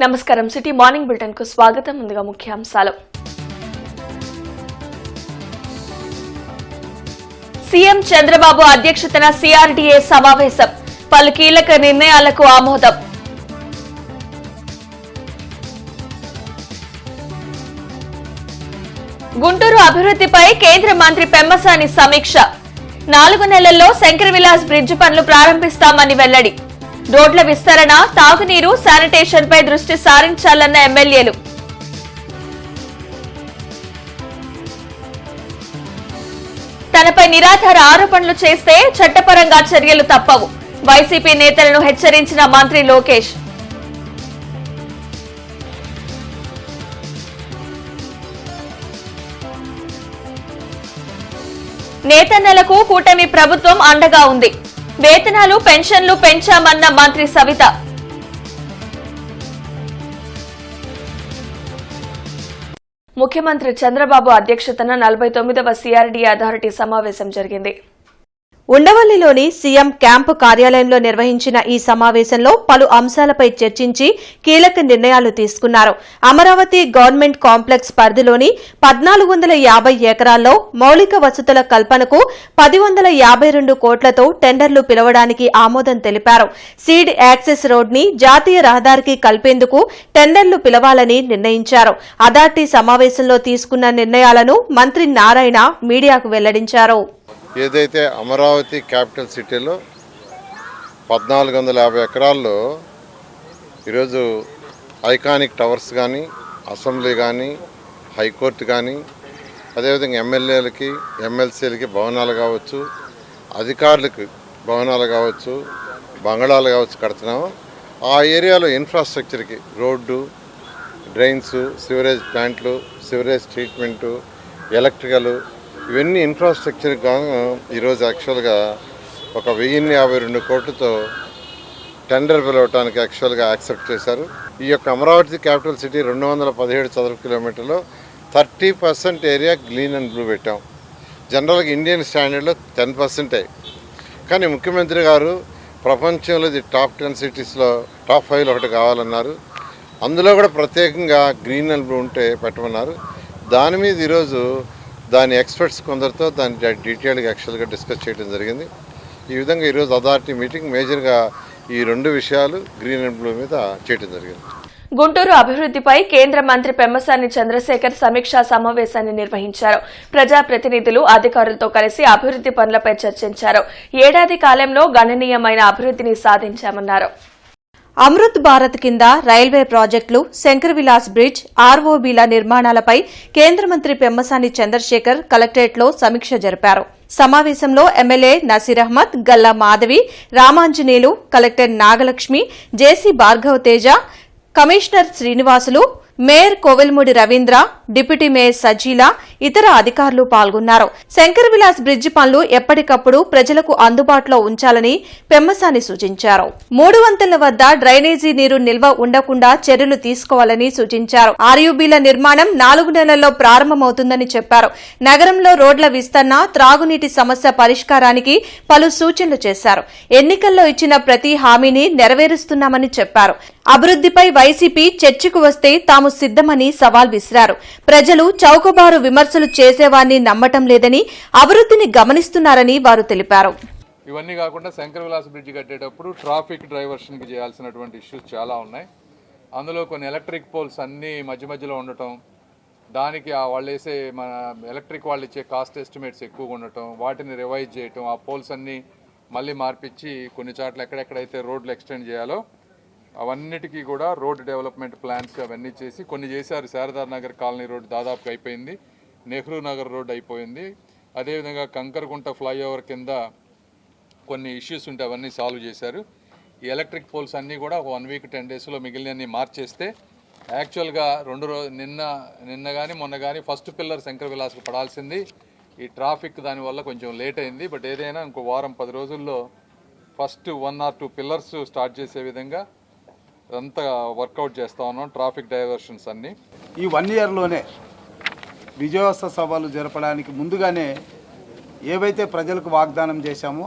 నమస్కారం city morning bulletin కు స్వాగతం. ముందుగా ముఖ్యాంశాలు. సీఎం చంద్రబాబు అధ్యక్షతన సిఆర్డీఏ సమావేశం. పలు కీలక నిర్ణయాలకు ఆమోదం. గుంటూరు అభివృద్ధిపై కేంద్ర మంత్రి పెమ్మసాని సమీక్ష. 4 నెలల్లో శంకర్ విలాస్ బ్రిడ్జ్ పనులు ప్రారంభిస్తామని వెల్లడి. రోడ్ల విస్తరణ, తాగునీరు, శానిటేషన్ పై దృష్టి సారించాలన్న ఎమ్మెల్యేలు. తనపై నిరాధార ఆరోపణలు చేస్తే చట్టపరంగా చర్యలు తప్పవు. వైసీపీ నేతలను హెచ్చరించిన మంత్రి లోకేష్. నేతన్నలకు కూటమి ప్రభుత్వం అండగా ఉంది. వేతనాలు, పెన్షన్లు పెంచామన్న మంత్రి సవిత. ముఖ్యమంత్రి చంద్రబాబు అధ్యక్షతన 49వ సిఆర్డీఏ అథారిటీ సమావేశం జరిగింది. ఉండవల్లిలోని సీఎం క్యాంపు కార్యాలయంలో నిర్వహించిన ఈ సమావేశంలో పలు అంశాలపై చర్చించి కీలక నిర్ణయాలు తీసుకున్నారు. అమరావతి గవర్నమెంట్ కాంప్లెక్స్ పరిధిలోని 1450 ఎకరాల్లో మౌలిక వసతుల కల్పనకు 1052 కోట్లతో టెండర్లు పిలవడానికి ఆమోదం తెలిపారు. సీడ్ యాక్సెస్ రోడ్ని జాతీయ రహదారికి కలిపేందుకు టెండర్లు పిలవాలని నిర్ణయించారు. అథారిటీ సమావేశంలో తీసుకున్న నిర్ణయాలను మంత్రి నారాయణ మీడియాకు వెల్లడించారు. ఏదైతే అమరావతి క్యాపిటల్ సిటీలో 1450 ఎకరాల్లో ఈరోజు ఐకానిక్ టవర్స్ కానీ, అసెంబ్లీ కానీ, హైకోర్టు కానీ, అదేవిధంగా ఎమ్మెల్యేలకి, ఎమ్మెల్సీలకి భవనాలు కావచ్చు, అధికారులకు భవనాలు కావచ్చు, బంగళాలు కావచ్చు కడుతున్నాము. ఆ ఏరియాలో ఇన్ఫ్రాస్ట్రక్చర్కి రోడ్డు, డ్రైన్స్, సివరేజ్ ప్లాంట్లు, సివరేజ్ ట్రీట్మెంటు, ఎలక్ట్రికల్, ఇవన్నీ ఇన్ఫ్రాస్ట్రక్చర్ గాను ఈరోజు యాక్చువల్గా ఒక 1052 కోట్లతో టెండర్ పిలవటానికి యాక్చువల్గా యాక్సెప్ట్ చేశారు. ఈ యొక్క అమరావతి క్యాపిటల్ సిటీ 217 చదరపు కిలోమీటర్లో 30% ఏరియా గ్రీన్ అండ్ బ్లూ పెట్టాం. జనరల్గా ఇండియన్ స్టాండర్డ్లో 10%. కానీ ముఖ్యమంత్రి గారు ప్రపంచంలో ఇది టాప్ 10 సిటీస్లో టాప్ 5లో ఒకటి కావాలన్నారు. అందులో కూడా ప్రత్యేకంగా గ్రీన్ అండ్ బ్లూ ఉంటే పెట్టమన్నారు. దాని మీద ఈరోజు దాని ఎక్స్పర్ట్స్ కొందరితో దాని డీటెయిల్గా యాక్చువల్గా డిస్కస్ చేయడం జరిగింది. ఈ విధంగా ఈరోజు అథారిటీ మీటింగ్ మేజర్గా ఈ 2 విషయాలు గ్రీన్ అండ్ బ్లూ మీద చేయడం జరిగింది. గుంటూరు అభివృద్ధిపై కేంద్ర మంత్రి పెమ్మసాని చంద్రశేఖర్ సమీక్షా సమావేశాన్ని నిర్వహించారు. ప్రజాప్రతినిధులు, అధికారులతో కలిసి అభివృద్ధి పనులపై చర్చించారు. ఏడాది కాలంలో గణనీయమైన అభివృద్ధిని సాధించామన్నారు. అమృత్ భారత్ కింద రైల్వే ప్రాజెక్టులు, శంకర్ విలాస్ బ్రిడ్జ్, ఆర్ఓబీల నిర్మాణాలపై కేంద్ర మంత్రి పెమ్మసాని చంద్రశేఖర్ కలెక్టరేట్లో సమీక్ష జరిపారు. సమావేశంలో MLA Naseer Ahmed, Galla Madhavi, Ramanjaneyulu, collector Nagalakshmi, JC Bhargav Teja, commissioner Srinivasulu, mayor Kovelamudi Ravindra, deputy mayor Sajila, ఇతర అధికారులు పాల్గొన్నారు. శంకర్ విలాస్ బ్రిడ్జి పనులు ఎప్పటికప్పుడు ప్రజలకు అందుబాటులో ఉంచాలని పెమ్మసాని సూచించారు. 3 వంతెనల వద్ద డ్రైనేజీ నీరు నిల్వ ఉండకుండా చర్యలు తీసుకోవాలని సూచించారు. ఆర్యూబీల నిర్మాణం 4 నెలల్లో ప్రారంభమవుతుందని చెప్పారు. నగరంలో రోడ్ల విస్తరణ, త్రాగునీటి సమస్య పరిష్కారానికి పలు సూచనలు చేశారు. ఎన్నికల్లో ఇచ్చిన ప్రతి హామీని నెరవేరుస్తున్నామని చెప్పారు. అభివృద్ధిపై వైసీపీ చర్చకు వస్తే తాము సిద్దమని సవాల్ విసిరారు. ప్రజలు చౌకబారు విమర్శలు చేసేవారిని నమ్మటం లేదని, అభివృద్ధిని గమనిస్తున్నారని వారు తెలిపారు. ఇవన్నీ కాకుండా శంకర్ విలాస్ బ్రిడ్జ్ కట్టేటప్పుడు ట్రాఫిక్ డైవర్షన్కి చేయాల్సినటువంటి ఇష్యూస్ చాలా ఉన్నాయి. అందులో కొన్ని ఎలక్ట్రిక్ పోల్స్ అన్నీ మధ్యలో ఉండటం, దానికి వాళ్ళు వేసే మన ఎలక్ట్రిక్ వాళ్ళు ఇచ్చే కాస్ట్ ఎస్టిమేట్స్ ఎక్కువగా ఉండటం, వాటిని రివైజ్ చేయటం, ఆ పోల్స్ అన్నీ మళ్ళీ మార్పించి కొన్ని చోట్ల ఎక్కడెక్కడైతే రోడ్లు ఎక్స్టెండ్ చేయాలో అవన్నిటికీ కూడా రోడ్ డెవలప్మెంట్ ప్లాన్స్ అవన్నీ చేసి కొన్ని చేశారు. శారదార్ నగర్ కాలనీ రోడ్ దాదాపుగా అయిపోయింది, నెహ్రూ నగర్ రోడ్ అయిపోయింది. అదేవిధంగా కంకరగుంట ఫ్లైఓవర్ కింద కొన్ని ఇష్యూస్ ఉంటే అవన్నీ సాల్వ్ చేశారు. ఈ ఎలక్ట్రిక్ పోల్స్ అన్నీ కూడా 1 వీక్ 10 డేస్లో మిగిలినన్ని మార్చేస్తే యాక్చువల్గా నిన్న కానీ మొన్న కానీ ఫస్ట్ పిల్లర్ శంకర్ విలాస్కి పడాల్సింది. ఈ ట్రాఫిక్ దానివల్ల కొంచెం లేట్ అయింది. బట్ ఏదైనా ఇంకో వారం 10 రోజుల్లో ఫస్ట్ 1 or 2 పిల్లర్స్ స్టార్ట్ చేసే విధంగా అంతా వర్కౌట్ చేస్తూ ఉన్నాం. ట్రాఫిక్ డైవర్షన్స్ అన్నీ ఈ 1 ఇయర్లోనే విజయోత్సవ సభలు జరపడానికి ముందుగానే ఏవైతే ప్రజలకు వాగ్దానం చేశామో,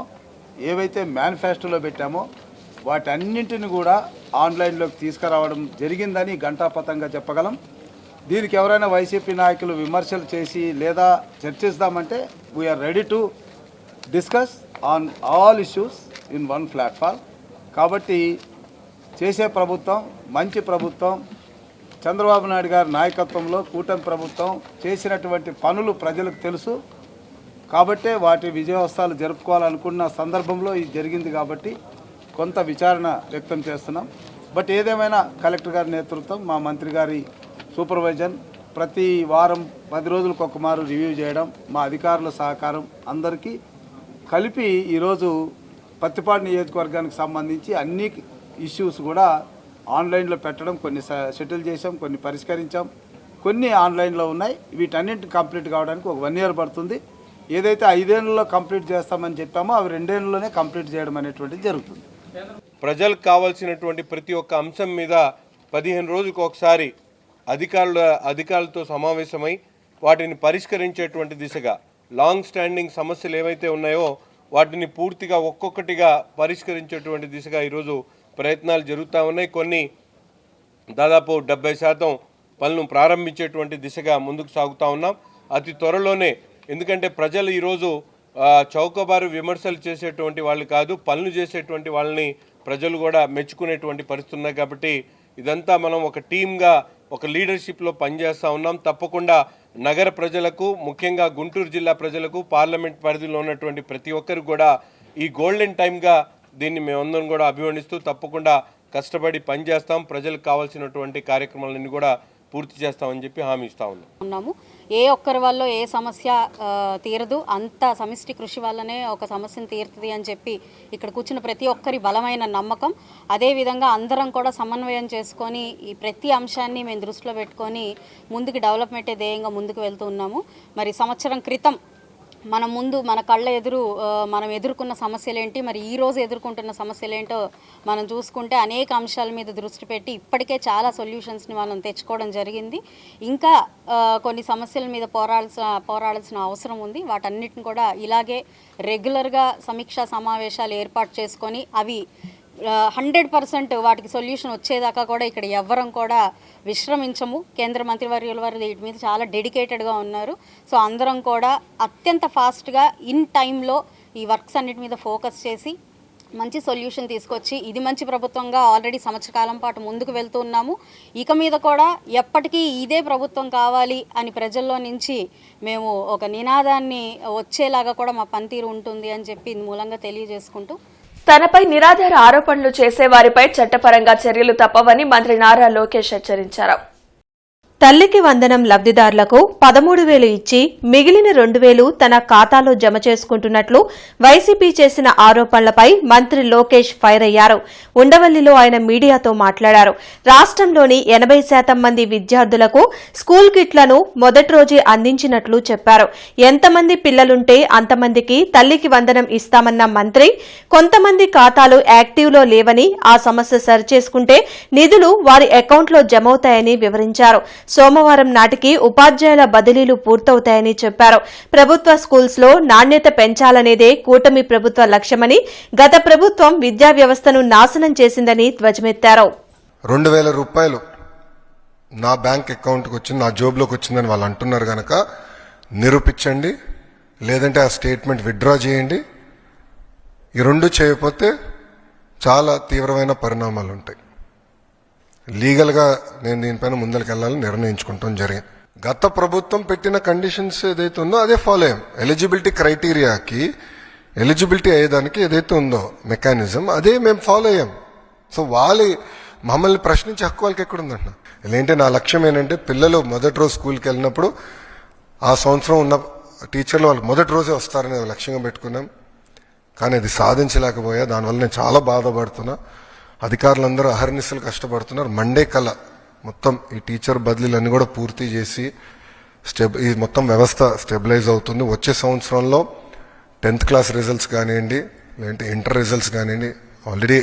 ఏవైతే మేనిఫెస్టోలో పెట్టామో వాటన్నింటిని కూడా ఆన్లైన్లోకి తీసుకురావడం జరిగిందని ఘంటాపథంగా చెప్పగలం. దీనికి ఎవరైనా వైసీపీ నాయకులు విమర్శలు చేసి లేదా చర్చిస్తామంటే we are ready to discuss on all issues in one platform. కాబట్టి చేసే ప్రభుత్వం మంచి ప్రభుత్వం, చంద్రబాబు నాయుడు గారి నాయకత్వంలో కూటమి ప్రభుత్వం చేసినటువంటి పనులు ప్రజలకు తెలుసు. కాబట్టే వాటి విజయోత్సవాలు జరుపుకోవాలనుకున్న సందర్భంలో ఇది జరిగింది కాబట్టి కొంత విచారణ వ్యక్తం చేస్తున్నాం. బట్ ఏదేమైనా కలెక్టర్ గారి నేతృత్వం, మా మంత్రి గారి సూపర్వైజన్, ప్రతి వారం 10 రోజులకు ఒక మారు రివ్యూ చేయడం, మా అధికారుల సహకారం అందరికీ కలిపి ఈరోజు పత్తిపాడు నియోజకవర్గానికి సంబంధించి అన్ని ఇష్యూస్ కూడా ఆన్లైన్లో పెట్టడం, కొన్ని సెటిల్ చేసాం, కొన్ని పరిష్కరించాం, కొన్ని ఆన్లైన్లో ఉన్నాయి. వీటన్నింటి కంప్లీట్ కావడానికి ఒక 1 year పడుతుంది. ఏదైతే 5 ఏళ్లలో కంప్లీట్ చేస్తామని చెప్పామో అవి 2 ఏళ్లలోనే కంప్లీట్ చేయడం అనేటువంటిది జరుగుతుంది. ప్రజలకు కావాల్సినటువంటి ప్రతి ఒక్క అంశం మీద 15 రోజులకు ఒకసారి అధికారులతో సమావేశమై వాటిని పరిష్కరించేటువంటి దిశగా లాంగ్ స్టాండింగ్ సమస్యలు ఏవైతే ఉన్నాయో వాటిని పూర్తిగా ఒక్కొక్కటిగా పరిష్కరించేటువంటి దిశగా ఈరోజు ప్రయత్నాలు జరుగుతూ ఉన్నాయి. కొన్ని దాదాపు 70% పనులను ప్రారంభించేటువంటి దిశగా ముందుకు సాగుతూ ఉన్నాం. అతి త్వరలోనే, ఎందుకంటే ప్రజలు ఈరోజు చౌకబారు విమర్శలు చేసేటువంటి వాళ్ళు కాదు, పనులు చేసేటువంటి వాళ్ళని ప్రజలు కూడా మెచ్చుకునేటువంటి పరిస్థితి ఉన్నాయి. కాబట్టి ఇదంతా మనం ఒక టీమ్గా, ఒక లీడర్షిప్లో పనిచేస్తూ ఉన్నాం. తప్పకుండా నగర ప్రజలకు, ముఖ్యంగా గుంటూరు జిల్లా ప్రజలకు, పార్లమెంట్ పరిధిలో ఉన్నటువంటి ప్రతి ఒక్కరికి కూడా ఈ గోల్డెన్ టైమ్గా దీన్ని మేమందరం కూడా అభివర్ణిస్తూ తప్పకుండా కష్టపడి పనిచేస్తాం. ప్రజలకు కావాల్సినటువంటి కార్యక్రమాలన్నీ కూడా పూర్తి చేస్తామని చెప్పి హామీ ఇస్తా ఉన్నాము. ఏ ఒక్కరి వల్ల ఏ సమస్య తీరదు, అంత సమిష్టి కృషి వల్లనే ఒక సమస్యను తీరుతుంది అని చెప్పి ఇక్కడ కూర్చున్న ప్రతి ఒక్కరి బలమైన నమ్మకం. అదేవిధంగా అందరం కూడా సమన్వయం చేసుకొని ఈ ప్రతి అంశాన్ని మేము దృష్టిలో పెట్టుకొని ముందుకు డెవలప్మెంటే ధ్యేయంగా ముందుకు వెళ్తూ ఉన్నాము. మరి సంవత్సరం క్రితం మన కళ్ళ ఎదురు మనం ఎదుర్కొన్న సమస్యలేంటి, మరి ఈరోజు ఎదుర్కొంటున్న సమస్యలేంటో మనం చూసుకుంటే అనేక అంశాల మీద దృష్టి పెట్టి ఇప్పటికే చాలా సొల్యూషన్స్ని మనం తెచ్చుకోవడం జరిగింది. ఇంకా కొన్ని సమస్యల మీద పోరాడాల్సిన అవసరం ఉంది. వాటన్నిటిని కూడా ఇలాగే రెగ్యులర్గా సమీక్షా సమావేశాలు ఏర్పాటు చేసుకొని అవి 100% వాటికి సొల్యూషన్ వచ్చేదాకా కూడా ఇక్కడ ఎవ్వరం కూడా విశ్రమించము. కేంద్ర మంత్రివర్యుల వారు వీటి మీద చాలా డెడికేటెడ్గా ఉన్నారు. సో అందరం కూడా అత్యంత ఫాస్ట్గా ఇన్ టైంలో ఈ వర్క్స్ అన్నిటి మీద ఫోకస్ చేసి మంచి సొల్యూషన్ తీసుకొచ్చి ఇది మంచి ప్రభుత్వంగా ఆల్రెడీ సంవత్సర కాలం పాటు ముందుకు వెళ్తూ ఉన్నాము. ఇక మీద కూడా ఎప్పటికీ ఇదే ప్రభుత్వం కావాలి అని ప్రజల్లో నుంచి మేము ఒక నినాదాన్ని వచ్చేలాగా కూడా మా పనితీరు ఉంటుంది అని చెప్పి ఇందు మూలంగా తెలియజేసుకుంటూ, తనపై నిరాధార ఆరోపణలు చేసేవారిపై చట్టపరంగా చర్యలు తప్పవని మంత్రి నారా లోకేష్ హెచ్చరించారు. తల్లికి వందనం లబ్దిదారులకు 13,000 ఇచ్చి మిగిలిన 2,000 తన ఖాతాలో జమ చేసుకుంటున్నట్లు వైసీపీ చేసిన ఆరోపణలపై మంత్రి లోకేష్ ఫైర్ అయ్యారు. ఉండవల్లిలో ఆయన మీడియాతో మాట్లాడారు. రాష్ట్రంలోని 80% మంది విద్యార్థులకు స్కూల్ కిట్లను మొదటి రోజే అందించినట్లు చెప్పారు. ఎంతమంది పిల్లలుంటే అంతమందికి తల్లికి వందనం ఇస్తామన్న మంత్రి కొంతమంది ఖాతాలు యాక్టివ్లో లేవని, ఆ సమస్య సరిచేసుకుంటే నిధులు వారి అకౌంట్లో జమవుతాయని వివరించారు. సోమవారం నాటికి ఉపాధ్యాయుల బదిలీలు పూర్తవుతాయని చెప్పారు. ప్రభుత్వ స్కూల్స్ లో నాణ్యత పెంచాలనేదే కూటమి ప్రభుత్వ లక్ష్యమని, గత ప్రభుత్వం విద్యా వ్యవస్థను నాశనం చేసిందని ధ్వజమెత్తారు. 2,000 రూపాయలు నా బ్యాంక్ అకౌంట్కి వచ్చింది, నా జోబులోకి వచ్చిందని వాళ్ళు అంటున్నారు కనుక నిరూపించండి, లేదంటే ఆ స్టేట్మెంట్ విత్డ్రా చేయండి. ఈ 2 చేయకపోతే చాలా తీవ్రమైన పరిణామాలు ఉంటాయి. లీగల్గా నేను దీనిపైన ముందరికెళ్లాలని నిర్ణయించుకుంటాం జరిగింది. గత ప్రభుత్వం పెట్టిన కండిషన్స్ ఏదైతే ఉందో అదే ఫాలో అయ్యాం. ఎలిజిబిలిటీ క్రైటీరియాకి ఎలిజిబిలిటీ అయ్యేదానికి ఏదైతే ఉందో మెకానిజం అదే మేము ఫాలో అయ్యాం. సో మమ్మల్ని ప్రశ్నించే హక్కు వాళ్ళకి ఎక్కడుందంటున్నా. ఏంటంటే నా లక్ష్యం ఏంటంటే పిల్లలు మొదటి రోజు స్కూల్కి వెళ్ళినప్పుడు ఆ సంవత్సరం ఉన్న టీచర్లు వాళ్ళు మొదటి రోజే వస్తారని లక్ష్యంగా పెట్టుకున్నాం. కానీ అది సాధించలేకపోయా. దానివల్ల నేను చాలా బాధపడుతున్నా. అధికారులందరూ అహర్నిశలు కష్టపడుతున్నారు. మండే కల్లా మొత్తం ఈ టీచర్ బదిలీలన్నీ కూడా పూర్తి చేసి ఈ మొత్తం వ్యవస్థ స్టెబిలైజ్ అవుతుంది. వచ్చే సంవత్సరంలో 10th క్లాస్ రిజల్ట్స్ కానివ్వండి, లేదంటే ఇంటర్ రిజల్ట్స్ కానివ్వండి, ఆల్రెడీ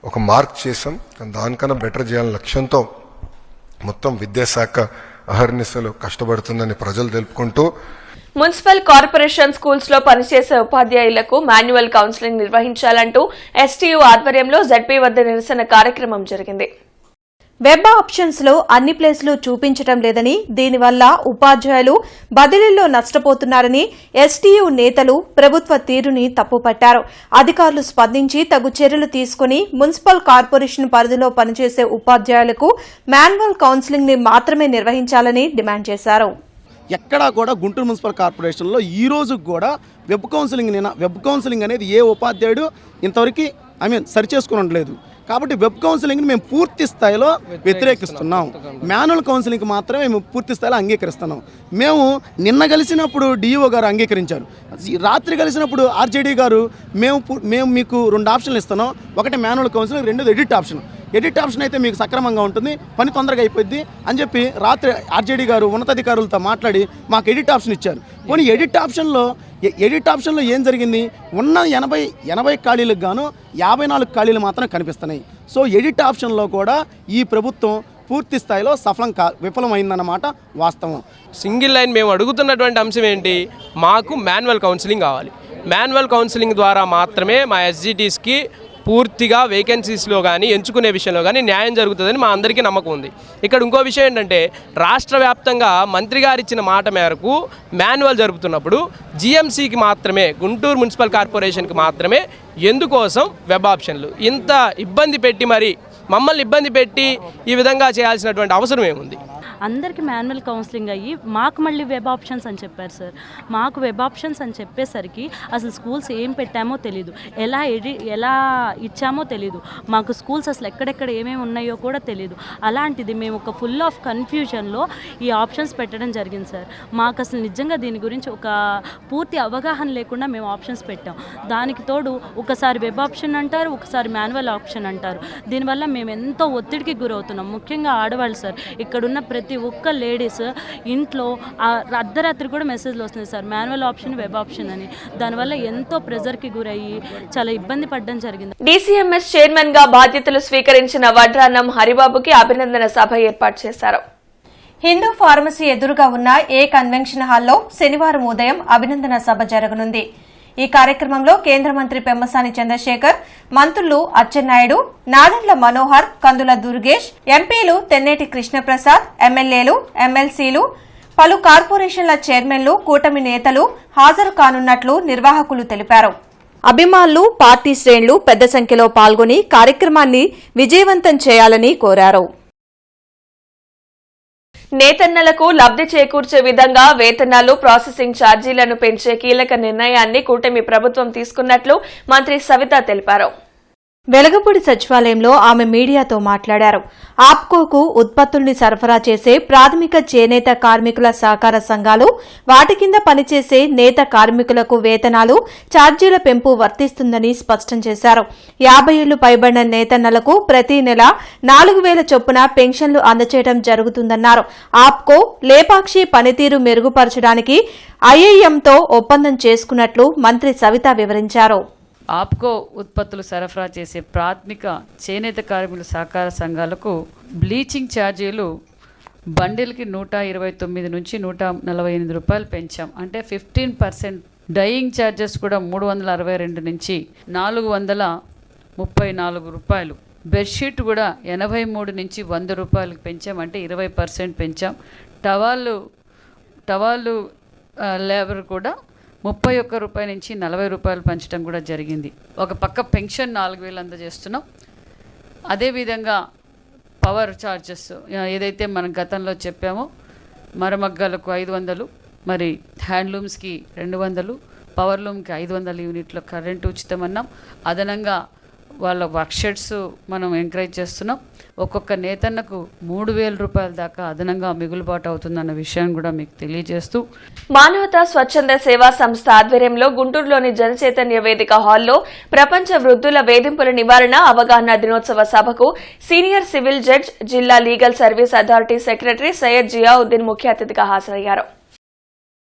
ఒక మార్క్ చేసాం. కానీ దానికన్నా బెటర్ చేయాలని లక్ష్యంతో మొత్తం విద్యాశాఖ అహర్నిశలు కష్టపడుతుందని ప్రజలు తెలుపుకుంటూ మున్సిపల్ కార్పొరేషన్ స్కూల్స్ లో పనిచేసే ఉపాధ్యాయులకు మాన్యువల్ కౌన్సిలింగ్ నిర్వహించాలంటూ ఎస్టీయూ ఆధ్వర్యంలో జడ్పీ వద్ద నిరసన కార్యక్రమం జరిగింది. వెబ్ ఆప్షన్స్ లో అన్ని ప్లేస్లు చూపించడం లేదని, దీనివల్ల ఉపాధ్యాయులు బదిలీల్లో నష్టపోతున్నారని ఎస్టీయూ నేతలు ప్రభుత్వ తీరుని తప్పుపట్టారు. అధికారులు స్పందించి తగు చర్యలు తీసుకుని మున్సిపల్ కార్పొరేషన్ పరిధిలో పనిచేసే ఉపాధ్యాయులకు మాన్యువల్ కౌన్సిలింగ్ ని మాత్రమే నిర్వహించాలని డిమాండ్ చేశారు. ఎక్కడా కూడా గుంటూరు మున్సిపల్ కార్పొరేషన్లో ఈ రోజు కూడా వెబ్ కౌన్సిలింగ్ అనేది ఏ ఉపాధ్యాయుడు ఇంతవరకు సరిచేసుకుని ఉండలేదు. కాబట్టి వెబ్ కౌన్సిలింగ్ని మేము పూర్తి స్థాయిలో వ్యతిరేకిస్తున్నాం. మాన్యువల్ కౌన్సిలింగ్కి మాత్రమే మేము పూర్తి స్థాయిలో అంగీకరిస్తున్నాం. మేము నిన్న కలిసినప్పుడు డిఈఓ గారు అంగీకరించారు. రాత్రి కలిసినప్పుడు ఆర్జేడీ గారు మేము మీకు 2 ఆప్షన్లు ఇస్తున్నాం. ఒకటి మాన్యువల్ కౌన్సిలింగ్, రెండోది ఎడిట్ ఆప్షన్. ఎడిట్ ఆప్షన్ అయితే మీకు సక్రమంగా ఉంటుంది, పని తొందరగా అయిపోద్ది అని చెప్పి రాత్రి ఆర్జేడీ గారు ఉన్నతాధికారులతో మాట్లాడి మాకు ఎడిట్ ఆప్షన్ ఇచ్చారు. పోనీ ఎడిట్ ఆప్షన్లో ఏం జరిగింది? ఉన్న 80 ఖాళీలకు గాను 54 ఖాళీలు మాత్రం కనిపిస్తున్నాయి. సో ఎడిట్ ఆప్షన్లో కూడా ఈ ప్రభుత్వం పూర్తి స్థాయిలో విఫలమైందన్నమాట వాస్తవం. సింగిల్ లైన్ మేము అడుగుతున్నటువంటి అంశం ఏంటి? మాకు మాన్యువల్ కౌన్సిలింగ్ కావాలి. మాన్యువల్ కౌన్సిలింగ్ ద్వారా మాత్రమే మా ఎస్జిటీస్కి పూర్తిగా వేకెన్సీస్లో కానీ ఎంచుకునే విషయంలో కానీ న్యాయం జరుగుతుందని మా అందరికీ నమ్మకం ఉంది. ఇక్కడ ఇంకో విషయం ఏంటంటే, రాష్ట్ర వ్యాప్తంగా మంత్రి గారు ఇచ్చిన మాట మేరకు మాన్యువల్ జరుపుతున్నప్పుడు జిఎంసీకి మాత్రమే, గుంటూరు మున్సిపల్ కార్పొరేషన్కి మాత్రమే ఎందుకోసం వెబ్ ఆప్షన్లు ఇంత ఇబ్బంది పెట్టి మరి మమ్మల్ని ఇబ్బంది పెట్టి ఈ విధంగా చేయాల్సినటువంటి అవసరం ఏముంది? అందరికీ మాన్యువల్ కౌన్సిలింగ్ అయ్యి మాకు మళ్ళీ వెబ్ ఆప్షన్స్ అని చెప్పారు సార్. మాకు వెబ్ ఆప్షన్స్ అని చెప్పేసరికి అసలు స్కూల్స్ ఏం పెట్టామో తెలీదు, ఎలా ఇచ్చామో తెలీదు, మాకు స్కూల్స్ అసలు ఎక్కడెక్కడ ఏమేమి ఉన్నాయో కూడా తెలీదు. అలాంటిది మేము ఒక ఫుల్ ఆఫ్ కన్ఫ్యూజన్లో ఈ ఆప్షన్స్ పెట్టడం జరిగింది సార్. మాకు అసలు నిజంగా దీని గురించి ఒక పూర్తి అవగాహన లేకుండా మేము ఆప్షన్స్ పెట్టాం. దానికి తోడు ఒకసారి వెబ్ ఆప్షన్ అంటారు, ఒకసారి మాన్యువల్ ఆప్షన్ అంటారు. దీనివల్ల మేము ఎంతో ఒత్తిడికి గురవుతున్నాం. ముఖ్యంగా ఆడవాళ్ళు సార్, ఇక్కడున్న ప్రతి ఒక్క లేడీస్ ఇంట్లో అర్ధరాత్రి కూడా మెసేజ్లు వస్తున్నాయి sir, manual option, web option అని. దానివల్ల ఎంతో ప్రెజర్కి గురయ్యి చాలా ఇబ్బంది పడడం జరిగింది. డీసీఎంఎస్ చైర్మన్ గా బాధ్యతలు స్వీకరించిన వడ్రానం హరిబాబుకి అభినందన సభ ఏర్పాటు చేశారు. హిందూ ఫార్మసీ ఎదురుగా ఉన్న ఏ కన్వెన్షన్ హాల్లో శనివారం ఉదయం అభినందన సభ జరగనుంది. ఈ కార్యక్రమంలో కేంద్ర మంత్రి పెమ్మసాని చంద్రశేఖర్, మంత్రులు అచ్చెన్నాయుడు, నాదెండ్ల మనోహర్, కందుల దుర్గేష్, ఎంపీలు తెన్నేటి కృష్ణప్రసాద్, ఎమ్మెల్యేలు, ఎమ్మెల్సీలు, పలు కార్పొరేషన్ల చైర్మన్లు, కూటమి నేతలు హాజరు కానున్నట్లు నిర్వాహకులు తెలిపారు. అభిమానులు, పార్టీ శ్రేణులు పెద్ద సంఖ్యలో పాల్గొని కార్యక్రమాన్ని విజయవంతం చేయాలని కోరారు. నేతన్నలకు లబ్ధి చేకూర్చే విధంగా వేతనాలు, ప్రాసెసింగ్ ఛార్జీలను పెంచే కీలక నిర్ణయాన్ని కూటమి ప్రభుత్వం తీసుకున్నట్లు మంత్రి సవిత తెలిపారు. వెలగపూడి సచివాలయంలో ఆమె మీడియాతో మాట్లాడారు. ఆప్కోకు ఉత్పత్తుల్ని సరఫరా చేసే ప్రాథమిక చేనేత కార్మికుల సహకార సంఘాలు, వాటి కింద పనిచేసే నేత కార్మికులకు వేతనాలు, ఛార్జీల పెంపు వర్తిస్తుందని స్పష్టం చేశారు. 50 ఏళ్లు పైబడిన నేతన్నలకు ప్రతి నెల 4,000 చొప్పున పెన్షన్లు అందజేయడం జరుగుతుందన్నారు. ఆప్కో లేపాక్షి పనితీరు మెరుగుపరచడానికి ఐఐఎంతో ఒప్పందం చేసుకున్నట్లు మంత్రి సవిత వివరించారు. ఆప్కో ఉత్పత్తులు సరఫరా చేసే ప్రాథమిక చేనేత కార్మికుల సహకార సంఘాలకు బ్లీచింగ్ ఛార్జీలు బండిల్కి 129 నుంచి 148 రూపాయలు పెంచాం. అంటే 15%. డయింగ్ ఛార్జెస్ కూడా 362 నుంచి 434 రూపాయలు. బెడ్షీట్ కూడా 83 నుంచి 100 రూపాయలకు పెంచాం. అంటే 20% పెంచాం. టవాళ్ళు లేబర్ కూడా 31 రూపాయల నుంచి 40 రూపాయలు పెంచడం కూడా జరిగింది. ఒక పక్క పెన్షన్ 4,000 అందజేస్తున్నాం. అదేవిధంగా పవర్ ఛార్జెస్ ఏదైతే మనం గతంలో చెప్పామో, మరమగ్గాలకు 500, మరి హ్యాండ్లూమ్స్కి 200, పవర్లూమ్కి 500 యూనిట్ల కరెంటు ఉచితమన్నాం. అదనంగా వాళ్ళ వర్క్షెట్స్ మనం ఎంకరేజ్ చేస్తున్నాం. ఒక్కొక్క నేతన్నకు 3,000 రూపాయల దాకా అదనంగా మిగులుబాటు అవుతుందన్న విషయాన్ని కూడా మీకు తెలియజేస్తూ, మానవతా స్వచ్ఛంద సేవా సంస్థ ఆధ్వర్యంలో గుంటూరులోని జనచైతన్య వేదిక హాల్లో ప్రపంచ వృద్ధుల వేధింపుల నివారణ అవగాహన దినోత్సవ సభకు సీనియర్ సివిల్ జడ్జ్, జిల్లా legal service authority secretary Syed Ziauddin ముఖ్య అతిథిగా హాజరయ్యారు.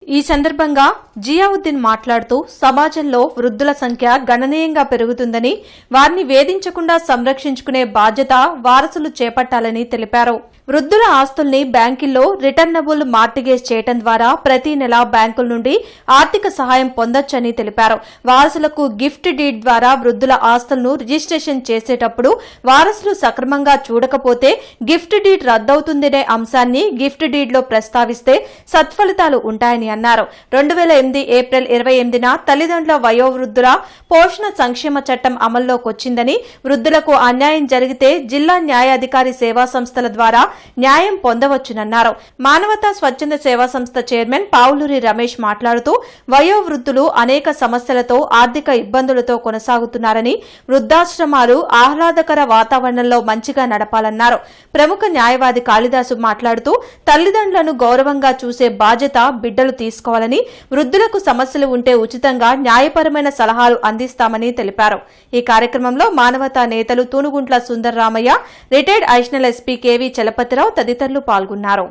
ఈ సందర్భంగా జియావుద్దీన్ మాట్లాడుతూ సమాజంలో వృద్ధుల సంఖ్య గణనీయంగా పెరుగుతుందని వారిని వేధించకుండా సంరక్షించుకునే బాధ్యత వారసులు చేపట్టాలని తెలిపారు. వృద్ధుల ఆస్తుల్ని బ్యాంకుల్లో రిటర్నబుల్ మార్టిగేజ్ చేయడం ద్వారా ప్రతి నెల బ్యాంకుల నుండి ఆర్థిక సహాయం పొందొచ్చని తెలిపారు. వారసులకు గిఫ్ట్ డీడ్ ద్వారా వృద్ధుల ఆస్తులను రిజిస్ట్రేషన్ చేసేటప్పుడు వారసులు సక్రమంగా చూడకపోతే గిఫ్ట్ డీడ్ రద్దవుతుందనే అంశాన్ని గిఫ్ట్ డీడ్ లో ప్రస్తావిస్తే సత్ఫలితాలు ఉంటాయని అన్నారు. 2008 ఏప్రిల్ 28న తల్లిదండ్రుల వయోవృద్ధుల పోషణ సంక్షేమ చట్టం అమల్లోకొచ్చిందని, వృద్ధులకు అన్యాయం జరిగితే జిల్లా న్యాయాధికారి సేవా సంస్థల ద్వారా న్యాయం పొందవచ్చునన్నారు. మానవతా స్వచ్ఛంద సేవా సంస్థ చైర్మన్ పావులూరి రమేష్ మాట్లాడుతూ వయోవృద్ధులు అనేక సమస్యలతో ఆర్థిక ఇబ్బందులతో కొనసాగుతున్నారని, వృద్ధాశ్రమాలు ఆహ్లాదకర వాతావరణంలో మంచిగా నడపాలన్నారు. ప్రముఖ న్యాయవాది కాళిదాసు మాట్లాడుతూ తల్లిదండ్రులను గౌరవంగా చూసే బాధ్యత బిడ్డలు తీసుకోవాలని, వృద్ధులకు సమస్యలు ఉంటే ఉచితంగా న్యాయపరమైన సలహాలు అందిస్తామని తెలిపారు. ఈ కార్యక్రమంలో మానవతా నేతలు Thunuguntla Sundararamaiah, retired additional SP K V Chalapathirao తదితరులు పాల్గొన్నారు.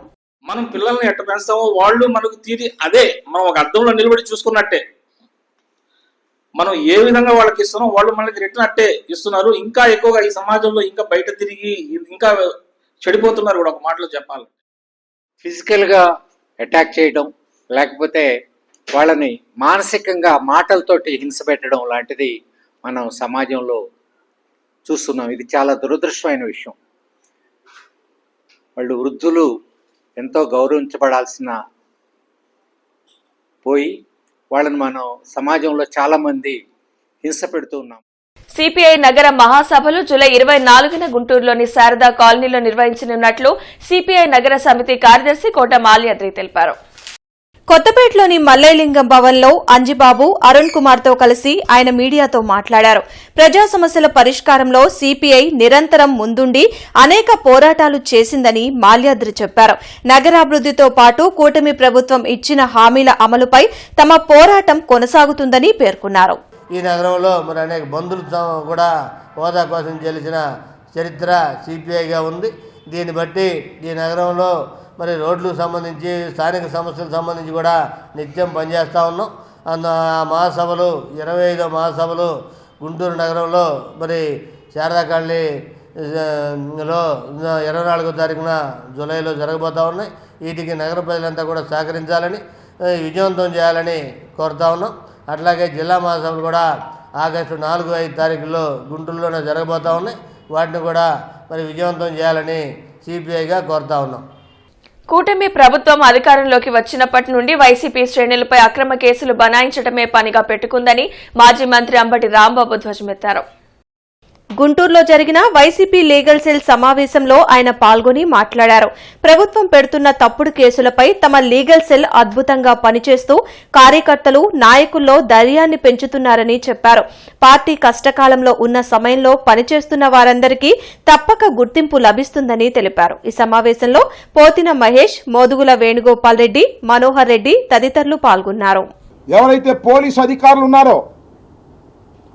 మనం పిల్లల్ని ఎట్ట పెంచుతామో వాళ్ళు మనకు అదే మనం ఒక అద్దంలో నిలబడి చూసుకున్నట్టే. మనం ఏ విధంగా వాళ్ళకి ఇస్తున్నాం వాళ్ళు మనకి రిటర్న్ అట్టే ఇస్తున్నారు. ఇంకా ఎక్కువగా ఈ సమాజంలో ఇంకా బయట తిరిగి ఇంకా చెడిపోతున్నారు కూడా, ఒక మాటలో చెప్పాలి. ఫిజికల్గా అటాక్ చేయడం, లేకపోతే వాళ్ళని మానసికంగా మాటలతోటి హింస పెట్టడం లాంటిది మనం సమాజంలో చూస్తున్నాం. ఇది చాలా దురదృష్టమైన విషయం. వాళ్ళు వృద్ధులు ఎంతో గౌరవించబడాల్సిన పోయి వాళ్ళని మనం సమాజంలో చాలా మంది హింస పెడుతూ ఉన్నాం. సిపిఐ నగర మహాసభలు జూలై 24న గుంటూరులోని శారదా కాలనీలో నిర్వహించనున్నట్లు సిపిఐ నగర సమితి కార్యదర్శి కోట మాల్యాద్రి తెలిపారు. కొత్తపేటలోని మల్లయ్యలింగం భవన్లో అంజిబాబు, అరుణ్ కుమార్ తో కలిసి ఆయన మీడియాతో మాట్లాడారు. ప్రజా సమస్యల పరిష్కారంలో సిపిఐ నిరంతరం ముందుండి అనేక పోరాటాలు చేసిందని మాల్యాద్రి చెప్పారు. నగరాభివృద్దితో పాటు కూటమి ప్రభుత్వం ఇచ్చిన హామీల అమలుపై తమ పోరాటం కొనసాగుతుందని పేర్కొన్నారు. ఈ నగరంలో మరి అనేక బంధువులతో కూడా హోదా కోసం గెలిచిన చరిత్ర సిపిఐగా ఉంది. దీన్ని బట్టి ఈ నగరంలో మరి రోడ్లకు సంబంధించి స్థానిక సమస్యలకు సంబంధించి కూడా నిత్యం పనిచేస్తూ ఉన్నాం. మహాసభలు 25వ మహాసభలు గుంటూరు నగరంలో మరి శారదా కాలనీలో 24వ తారీఖున జూలైలో జరగబోతూ ఉన్నాయి. వీటికి నగర ప్రజలంతా కూడా సహకరించాలని, విజయవంతం చేయాలని కోరుతా ఉన్నాం. అట్లాగే జిల్లా మహాసభలు కూడా ఆగస్టు 4-5 తారీఖుల్లో గుంటూరులోనే జరగబోతూ ఉన్నాయి. వాటిని కూడా మరి విజయవంతం చేయాలని సిపిఐగా కోరుతా ఉన్నాం. కూటమి ప్రభుత్వం అధికారంలోకి వచ్చినప్పటి నుండి వైసీపీ శ్రేణులపై అక్రమ కేసులు బనాయించడమే పనిగా పెట్టుకుందని మాజీ మంత్రి అంబటి రాంబాబు ధ్వజమెత్తారు. గుంటూరులో జరిగిన వైసీపీ లీగల్ సెల్ సమావేశంలో ఆయన పాల్గొని మాట్లాడారు. ప్రభుత్వం పెడుతున్న తప్పుడు కేసులపై తమ లీగల్ సెల్ అద్భుతంగా పనిచేస్తూ కార్యకర్తలు, నాయకుల్లో ధైర్యాన్ని పెంచుతున్నారని చెప్పారు. పార్టీ కష్టకాలంలో ఉన్న సమయంలో పనిచేస్తున్న వారందరికీ తప్పక గుర్తింపు లభిస్తుందని తెలిపారు. ఈ సమావేశంలో పోతిన మహేష్, మోదుగుల వేణుగోపాల్ రెడ్డి, మనోహర్ రెడ్డి తదితరులు పాల్గొన్నారు. ఎవరైతే పోలీసు అధికారులు ఉన్నారో,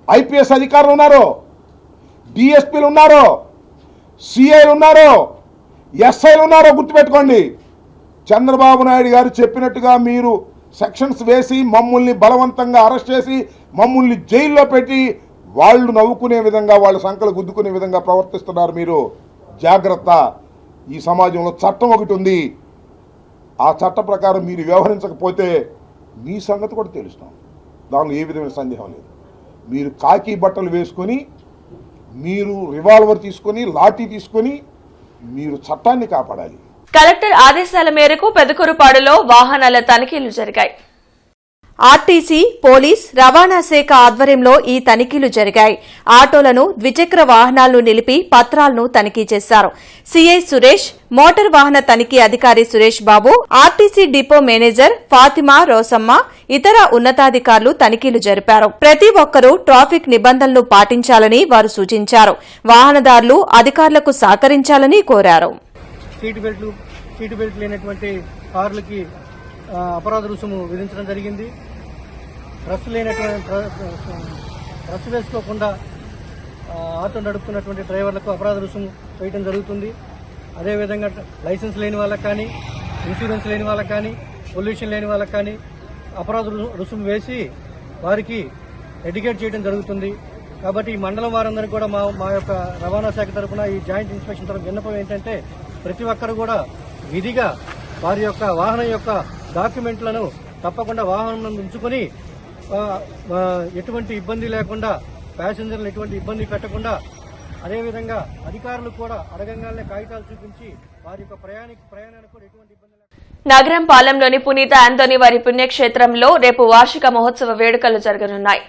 ఐపీఎస్ అధికారులు ఉన్నారో, డిఎస్పీలు ఉన్నారో, సిఐలు ఉన్నారో, ఎస్ఐలు ఉన్నారో గుర్తుపెట్టుకోండి. చంద్రబాబు నాయుడు గారు చెప్పినట్టుగా మీరు సెక్షన్స్ వేసి మమ్మల్ని బలవంతంగా అరెస్ట్ చేసి మమ్మల్ని జైల్లో పెట్టి వాళ్ళు నవ్వుకునే విధంగా, వాళ్ళ సంకలు గుద్దుకునే విధంగా ప్రవర్తిస్తున్నారు. మీరు జాగ్రత్త. ఈ సమాజంలో చట్టం ఒకటి ఉంది. ఆ చట్ట ప్రకారం మీరు వ్యవహరించకపోతే మీ సంగతి కూడా తెలుస్తాం. దానిలో ఏ విధమైన సందేహం లేదు. మీరు కాకి బట్టలు వేసుకొని, మీరు రివాల్వర్ తీసుకొని, లాఠీ తీసుకొని మీరు చట్టాన్ని కాపాడాలి. కలెక్టర్ ఆదేశాల మేరకు పెదకూరుపాడులో వాహనాల తనిఖీలు జరిగాయి. ఆర్టీసీ, పోలీస్, రవాణా శాఖ ఆధ్వర్యంలో ఈ తనిఖీలు జరిగాయి. ఆటోలను, ద్విచక్ర వాహనాలను నిలిపి పత్రాలను తనిఖీ చేశారు. సీఐ సురేష్, మోటార్ వాహన తనిఖీ అధికారి Suresh Babu, RTC depot manager Fatima Rosamma, ఇతర ఉన్నతాధికారులు తనిఖీలు జరిపారు. ప్రతి ఒక్కరూ ట్రాఫిక్ నిబంధనలు పాటించాలని వారు సూచించారు. వాహనదారులు అధికారులకు సహకరించాలని కోరారు. సీటు బెల్ట్ లేనటువంటి కార్లకి అపరాధ రుసుము విధించడం జరిగింది. డ్రెస్ వేసుకోకుండా ఆటో నడుపుతున్నటువంటి డ్రైవర్లకు అపరాధ రుసుము వేయడం జరుగుతుంది. అదేవిధంగా లైసెన్స్ లేని వాళ్ళకి కానీ, ఇన్సూరెన్స్ లేని వాళ్ళకి కానీ, పొల్యూషన్ లేని వాళ్ళకి కానీ అపరాధ రుసుము వేసి వారికి ఎడ్యుకేట్ చేయడం జరుగుతుంది. కాబట్టి ఈ మండలం వారందరికీ కూడా మా యొక్క రవాణా శాఖ తరఫున ఈ జాయింట్ ఇన్స్పెక్షన్ తరఫున విన్నపం ఏంటంటే ప్రతి ఒక్కరు కూడా విధిగా వారి యొక్క వాహనం యొక్క డాక్యుమెంట్లను తప్పకుండా వాహనం ఉంచుకొని ఎటువంటి ఇబ్బంది లేకుండా ప్యాసింజర్లు ఎటువంటి ఇబ్బంది పెట్టకుండా అదేవిధంగా అధికారులు కూడా అడగంగానే కాగితాలు చూపించి వారి యొక్క ప్రయాణానికి కూడా ఎటువంటి ఇబ్బంది నగరం పాలెంలోని పునీత ఆంథోనీ వారి పుణ్యక్షేత్రంలో రేపు వార్షిక మహోత్సవ వేడుకలు జరగనున్నాయి.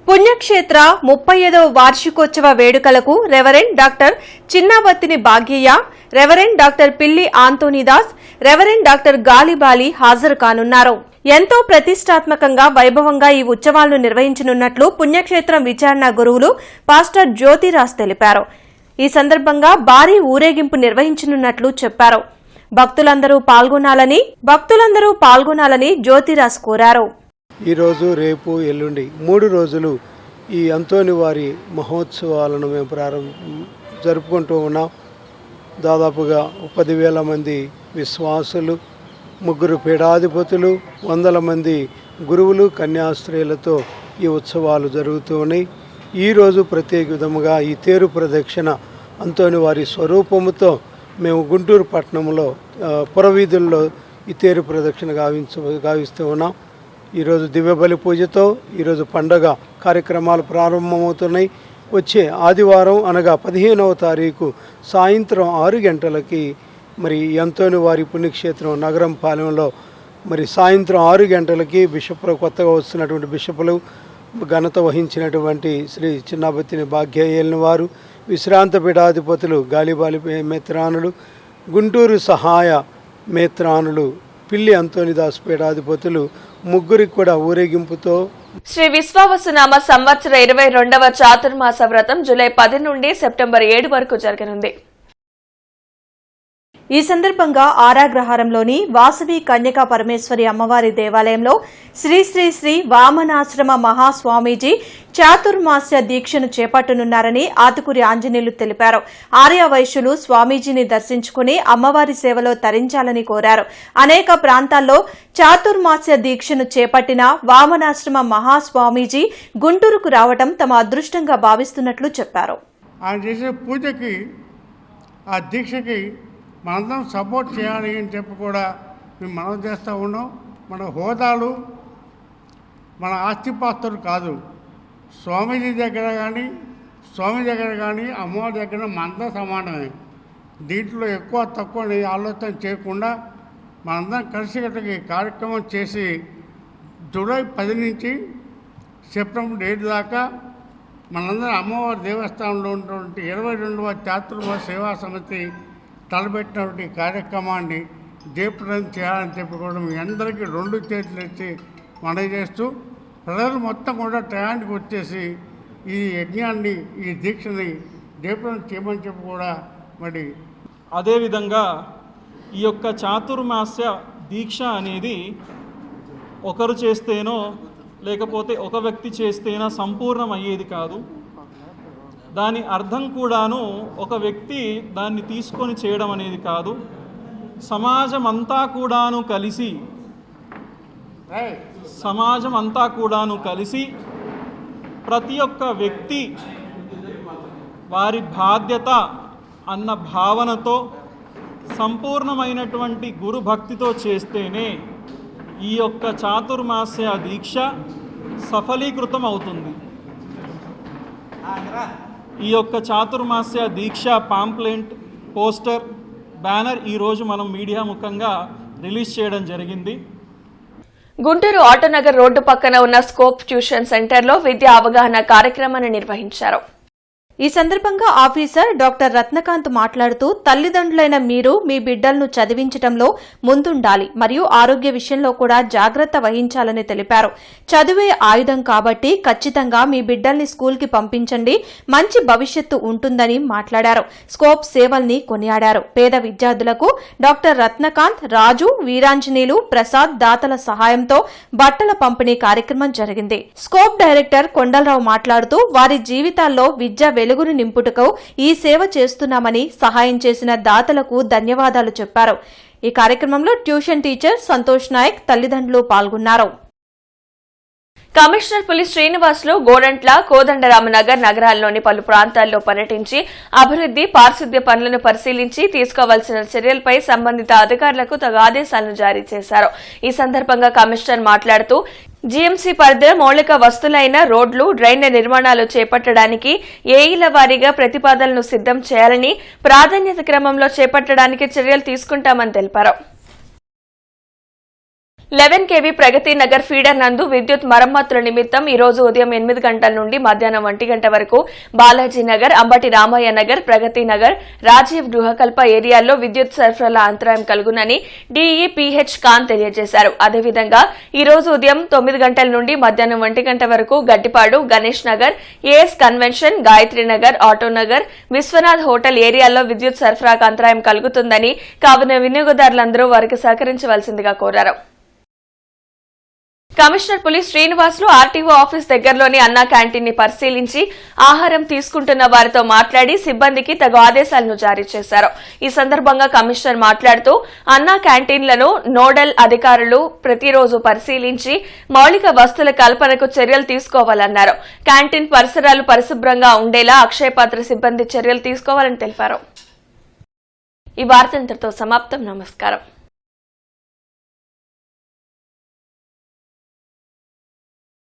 పుణ్యక్షేత్ర 35వ వార్షికోత్సవ వేడుకలకు reverend doctor Chinnabathini Bhagyaiah, reverend doctor పిల్లి ఆంతోనీదాస్, రెవరెండ్ డాక్టర్ గాలిబాలి హాజరు కానున్నారు. ఎంతో ప్రతిష్టాత్మకంగా వైభవంగా ఈ ఉత్సవాలను నిర్వహించనున్నట్లు పుణ్యక్షేత్రం విచారణ గురువులు పాస్టర్ జ్యోతిరాజ్ తెలిపారు. ఈ సందర్భంగా భారీ ఊరేగింపు నిర్వహించనున్నట్లు చెప్పారు. భక్తులందరూ పాల్గొనాలని జ్యోతిరాజ్ కోరారు. ఈరోజు, రేపు, ఎల్లుండి 3 రోజులు ఈ అంతోని వారి మహోత్సవాలను మేము జరుపుకుంటూ ఉన్నాం. దాదాపుగా 10,000 మంది విశ్వాసులు, 3 పీఠాధిపతులు, 100 మంది గురువులు, కన్యాస్త్రీలతో ఈ ఉత్సవాలు జరుగుతూ ఉన్నాయి. ఈరోజు ప్రత్యేక విధముగా ఈ తేరు ప్రదక్షిణ అంతోని వారి స్వరూపముతో మేము గుంటూరు పట్టణంలో పురవీధుల్లో ఈ తేరు ప్రదక్షిణ గావిస్తూ ఉన్నాం. ఈరోజు దివ్యబలి పూజతో ఈరోజు పండగ కార్యక్రమాలు ప్రారంభమవుతున్నాయి. వచ్చే ఆదివారం అనగా 15వ తారీఖు సాయంత్రం 6 గంటలకి మరి అంతోని వారి పుణ్యక్షేత్రం నగరం పాలెంలో మరి సాయంత్రం 6 గంటలకి బిషపులు, కొత్తగా వస్తున్నటువంటి బిషపులు, ఘనత వహించినటువంటి శ్రీ చిన్నాబత్తిని భాగ్యయ్యని వారు, విశ్రాంత పీఠాధిపతులు గాలిబాలి మేత్రానులు, గుంటూరు సహాయ మేత్రానులు, పిల్లి అంతోనిదాస్ పీఠాధిపతులు 3 కూడా ఊరేగింపుతో శ్రీ విశ్వావసునామ సంవత్సర 22వ చాతుర్మాస వ్రతం జూలై 10 నుండి సెప్టెంబర్ 7 వరకు జరగనుంది. ఈ సందర్భంగా ఆరాగ్రహారంలోని వాసవి కన్యకా పరమేశ్వరి అమ్మవారి దేవాలయంలో శ్రీ శ్రీ శ్రీ వామనాశ్రమ మహాస్వామీజీ చాతుర్మాస్య దీక్షను చేపట్టనున్నారని ఆతుకూరి ఆంజనేయులు తెలిపారు. ఆర్య వైశ్యులు స్వామీజీని దర్శించుకుని అమ్మవారి సేవలో తరించాలని కోరారు. అనేక ప్రాంతాల్లో చాతుర్మాస్య దీక్షను చేపట్టిన వామనాశ్రమ మహాస్వామీజీ గుంటూరుకు రావడం తమ అదృష్టంగా భావిస్తున్నట్లు చెప్పారు. ఆయన చేసే పూజకి, ఆ దీక్షకి మనందరం సపోర్ట్ చేయాలి అని చెప్పి కూడా మేము మనం చేస్తూ ఉన్నాం. మన హోదాలు, మన ఆస్తిపాస్తులు కాదు. స్వామీజీ దగ్గర కానీ, అమ్మవారి దగ్గర మనందరం సమానమే. దీంట్లో ఎక్కువ తక్కువ ఆలోచన చేయకుండా మనందరం కలిసికట్టుగా కార్యక్రమం చేసి జూలై 10 నుంచి సెప్టెంబర్ 7 దాకా మనందరం అమ్మవారి దేవస్థానంలో ఉన్నటువంటి 22వ చాతుర్మాస సేవా సమితి తలపెట్టినటువంటి కార్యక్రమాన్ని జయప్రదం చేయాలని చెప్పి కూడా మీ అందరికీ 2 చేతులు ఇచ్చి మనవి చేస్తూ ప్రజలు మొత్తం కూడా టయానికి వచ్చేసి ఈ యజ్ఞాన్ని, ఈ దీక్షని జయప్రదం చేయమని చెప్పి కూడా మరి అదేవిధంగా ఈ యొక్క చాతుర్మాస్య దీక్ష అనేది ఒకరు చేస్తేనో లేకపోతే ఒక వ్యక్తి చేస్తేనో సంపూర్ణం అయ్యేది కాదు. దాని అర్థం కూడాను ఒక వ్యక్తి దాన్ని తీసుకొని చేయడం అనేది కాదు. సమాజం అంతా కూడాను కలిసి ప్రతి ఒక్క వ్యక్తి వారి బాధ్యత అన్న భావనతో సంపూర్ణమైనటువంటి గురు భక్తితో చేస్తేనే ఈ యొక్క చాతుర్మాస్య దీక్ష సఫలీకృతం అవుతుంది. ఈ యొక్క చాతుర్మాస్య దీక్ష పాంప్లెంట్, పోస్టర్, బ్యానర్ ఈరోజు మనం మీడియా ముఖంగా రిలీజ్ చేయడం జరిగింది. గుంటూరు ఆటోనగర్ రోడ్డు పక్కన ఉన్న స్కోప్ ట్యూషన్ సెంటర్లో విద్యా అవగాహన కార్యక్రమాన్ని నిర్వహించారు. ఈ సందర్భంగా ఆఫీసర్ డాక్టర్ రత్నకాంత్ మాట్లాడుతూ తల్లిదండ్రులైన మీరు మీ బిడ్డలను చదివించడంలో ముందుండాలి మరియు ఆరోగ్య విషయంలో కూడా జాగ్రత్త వహించాలని తెలిపారు. చదువే ఆయుధం కాబట్టి ఖచ్చితంగా మీ బిడ్డల్ని స్కూల్కి పంపించండి, మంచి భవిష్యత్తు ఉంటుందని మాట్లాడారు. స్కోప్ సేవల్ని కొనియాడారు. పేద విద్యార్థులకు డాక్టర్ రత్నకాంత్, రాజు, వీరాంజనేయులు, ప్రసాద్ దాతల సహాయంతో బట్టల పంపిణీ కార్యక్రమం జరిగింది. స్కోప్ డైరెక్టర్ కొండలరావు మాట్లాడుతూ వారి జీవితాల్లో విద్య వెలుగును నింపుటకు ఈ సేవ చేస్తున్నామని, సహాయం చేసిన దాతలకు ధన్యవాదాలు చెప్పారు. ఈ కార్యక్రమంలో ట్యూషన్ టీచర్ సంతోష్ నాయక్ తల్లిదండ్రులు పాల్గొన్నారు. కమిషనర్ పులి శ్రీనివాసులు గోడంట్ల, కోదండరామనగర్ నగరాల్లోని పలు ప్రాంతాల్లో పర్యటించి అభివృద్ది, పారిశుద్ధ్య పనులను పరిశీలించి తీసుకోవాల్సిన చర్యలపై సంబంధిత అధికారులకు తగు ఆదేశాలను జారీ చేశారు. ఈ సందర్భంగా కమిషనర్ మాట్లాడుతూ జీఎంసీ పరిధిలో మౌలిక వస్తువులైన రోడ్లు, డ్రైన్ల నిర్మాణాలు చేపట్టడానికి ఏఈల వారీగా ప్రతిపాదనలు సిద్ధం చేయాలని, ప్రాధాన్యత క్రమంలో చేపట్టడానికి చర్యలు తీసుకుంటామని తెలిపారు. 11 kV ప్రగతి నగర్ ఫీడర్ నందు విద్యుత్ మరమ్మతుల నిమిత్తం ఈ రోజు ఉదయం 8 గంటల నుండి మధ్యాహ్నం 1 గంట వరకు బాలాజీ నగర్, అంబటి రామయ్య నగర్, ప్రగతి నగర్, రాజీవ్ గృహకల్ప ఏరియాల్లో విద్యుత్ సరఫరాల అంతరాయం కలుగునని DEPH ఖాన్ తెలియజేశారు. అదేవిధంగా ఈ రోజు ఉదయం 9 గంటల నుండి మధ్యాహ్నం 1 గంట వరకు Gaddipadu, Ganesh Nagar, AS convention, Gayatri Nagar, Autonagar, Vishwanath hotel ఏరియాల్లో విద్యుత్ సరఫరాకు అంతరాయం కలుగుతుందని, కావున వినియోగదారులందరూ వారికి సహకరించవలసిందిగా కోరారు. కమిషనర్ పులి శ్రీనివాసులు ఆర్టీఓ ఆఫీస్ దగ్గరలోని అన్నా క్యాంటీన్ ని పరిశీలించి ఆహారం తీసుకుంటున్న వారితో మాట్లాడి సిబ్బందికి తగు ఆదేశాలను జారీ చేశారు. ఈ సందర్భంగా కమిషనర్ మాట్లాడుతూ అన్నా క్యాంటీన్లను నోడల్ అధికారులు ప్రతిరోజు పరిశీలించి మౌలిక వస్తువుల కల్పనకు చర్యలు తీసుకోవాలన్నారు. క్యాంటీన్ పరిసరాలు పరిశుభ్రంగా ఉండేలా అక్షయపాత్ర సిబ్బంది చర్యలు తీసుకోవాలని తెలిపారు. ఈ వార్త ఇంతటితో సమాప్తం. నమస్కారం.